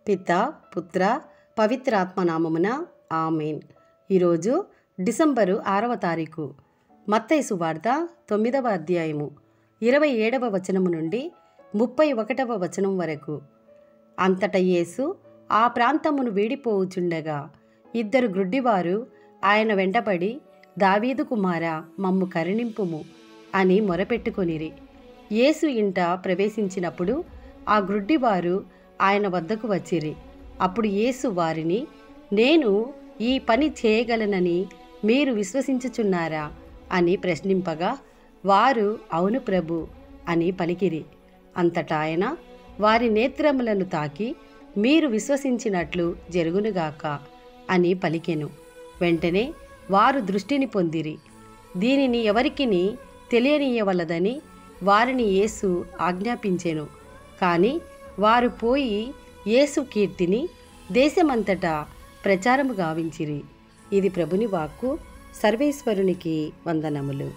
పిత పుత్ర పవిత్రాత్మ నామమున ఆమేన్. ఈరోజు డిసెంబరు 6వ తారీఖు. మత్తయి సువార్త 9వ అధ్యాయము 27వ వచనము నుండి 31వ వచనం వరకు. అంతట యేసు ఆ ప్రాంతమును వీడిపోవుచుండగా 2 గ్రుడ్డివారు ఆయన వెంటపడి, దావీదు కుమారా, మమ్ము కరుణింపుము అని మొరపెట్టుకొనిరి. యేసు ఇంట ప్రవేశించినప్పుడు ఆ గ్రుడ్డివారు ఆయన వద్దకు వచ్చిరి. అప్పుడు యేసు వారిని, నేను ఈ పని చేయగలనని మీరు విశ్వసించుచున్నారా అని ప్రశ్నింపగా, వారు అవును ప్రభు అని పలికిరి. అంతటా ఆయన వారి నేత్రములను తాకి, మీరు విశ్వసించినట్లు జరుగునుగాక అని పలికెను. వెంటనే వారు దృష్టిని పొందిరి. దీనిని ఎవరికిని తెలియనీయవలదని వారిని యేసు ఆజ్ఞాపించెను. కానీ వారు పోయి యేసు కీర్తిని దేశమంతటా ప్రచారము గావించిరి. ఇది ప్రభుని వాక్కు. సర్వేశ్వరునికి వందనములు.